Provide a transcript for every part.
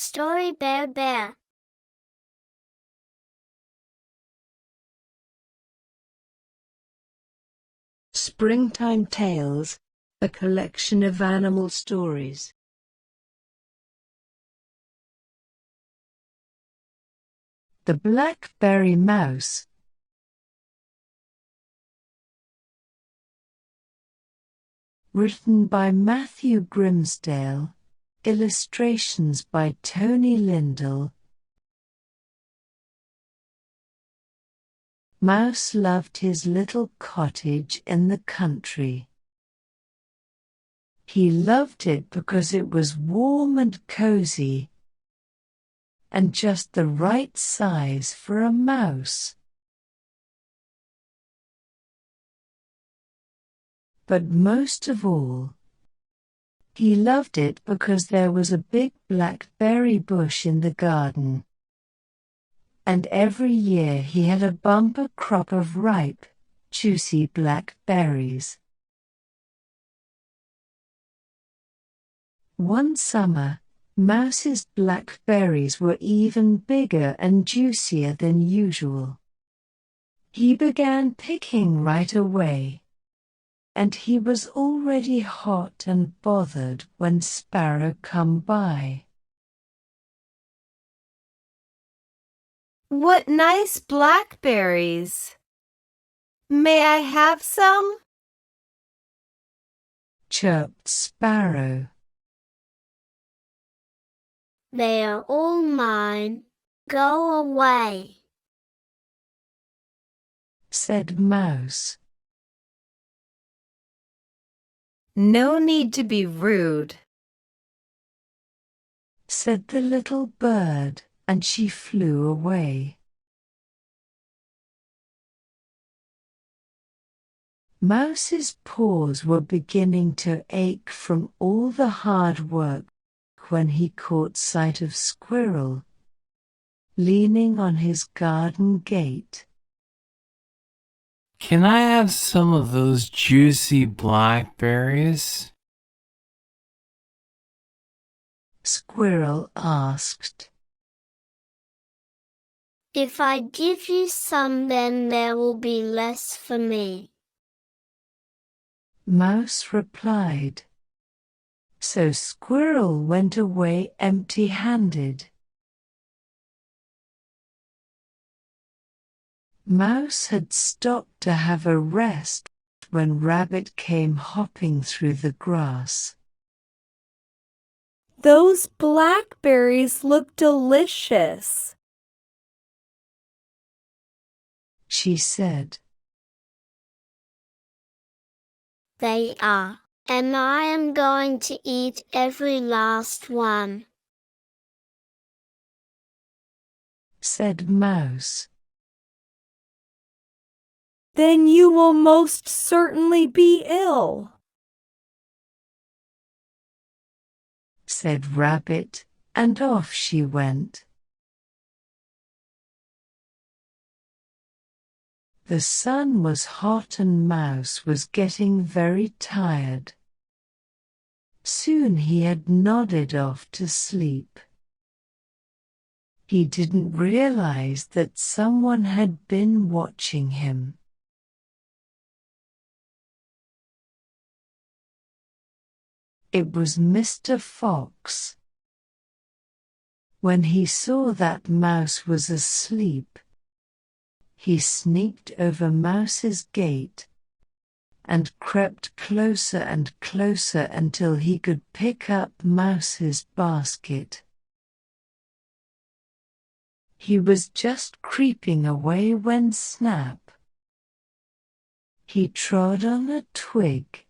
Story Bear Bear. Springtime Tales, a collection of animal stories. The Blackberry Mouse. Written by Matthew Grimsdale. Illustrations by Tony Lindell. Mouse loved his little cottage in the country. He loved it because it was warm and cozy, and just the right size for a mouse. But most of all, he loved it because there was a big blackberry bush in the garden, and every year he had a bumper crop of ripe, juicy blackberries. One summer, Mouse's blackberries were even bigger and juicier than usual. He began picking right away, and he was already hot and bothered when Sparrow come by. "What nice blackberries! May I have some?" chirped Sparrow. They are all mine. Go away, said Mouse. "No need to be rude," said the little bird, and she flew away. Mouse's paws were beginning to ache from all the hard work when he caught sight of Squirrel, leaning on his garden gate. "Can I have some of those juicy blackberries?" Squirrel asked. If I give you some, then there will be less for me, Mouse replied. So Squirrel went away empty-handed. Mouse had stopped to have a rest when Rabbit came hopping through the grass. "Those blackberries look delicious," she said. They are, and I am going to eat every last one, said Mouse. "Then you will most certainly be ill," said Rabbit, and off she went. The sun was hot and Mouse was getting very tired. Soon he had nodded off to sleep. He didn't realize that someone had been watching him. It was Mr. Fox. When he saw that Mouse was asleep, he sneaked over Mouse's gate and crept closer and closer until he could pick up Mouse's basket. He was just creeping away when snap! He trod on a twig.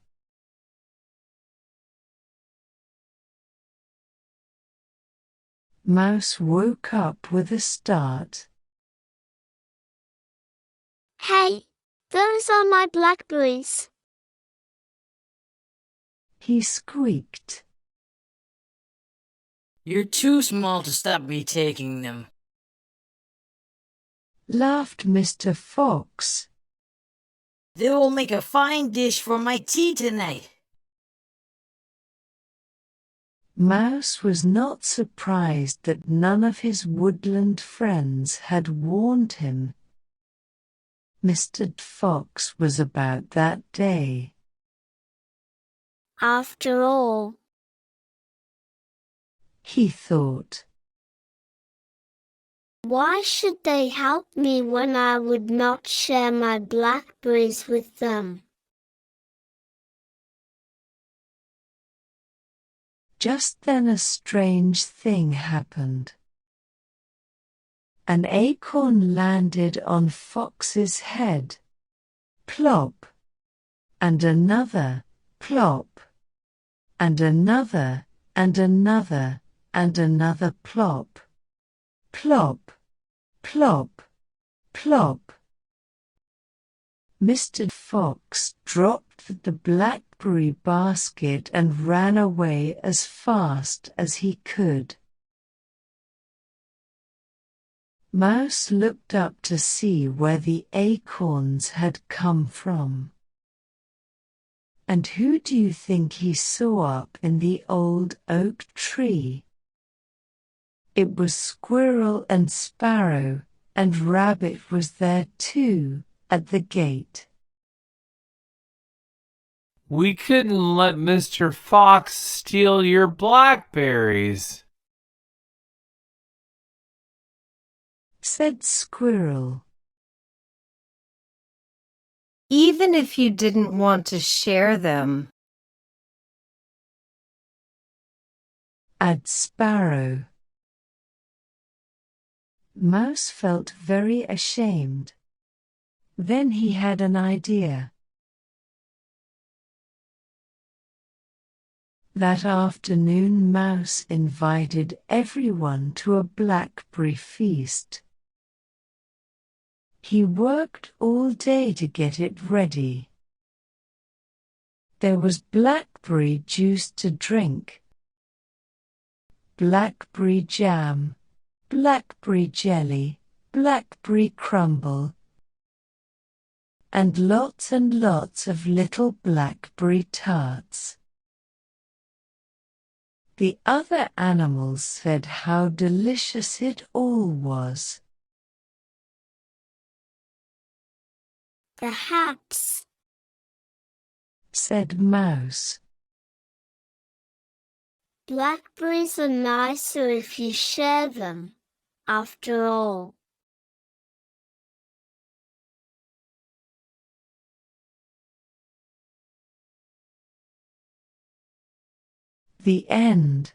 Mouse woke up with a start. Hey, those are my blackberries, he squeaked. "You're too small to stop me taking them," laughed Mr. Fox. "They will make a fine dish for my tea tonight." Mouse was not surprised that none of his woodland friends had warned him. Mr. Fox was about that day. After all, He thought, why should they help me when I would not share my blackberries with them? Just then a strange thing happened. An acorn landed on Fox's head. Plop! And another, plop! And another, and another, and another plop! Plop! Plop! Plop! Mr. Fox dropped the blackberry basket and ran away as fast as he could. Mouse looked up to see where the acorns had come from. And who do you think he saw up in the old oak tree? It was Squirrel and Sparrow, and Rabbit was there too, at the gate. We couldn't let Mr. Fox steal your blackberries, Said Squirrel. Even if you didn't want to share them. Add Sparrow. Mouse felt very ashamed. Then he had an idea. That afternoon Mouse invited everyone to a blackberry feast. He worked all day to get it ready. There was blackberry juice to drink, blackberry jam, blackberry jelly, blackberry crumble, and lots of little blackberry tarts. The other animals said how delicious it all was. Perhaps, Said Mouse. blackberries are nicer if you share them, after all. The end.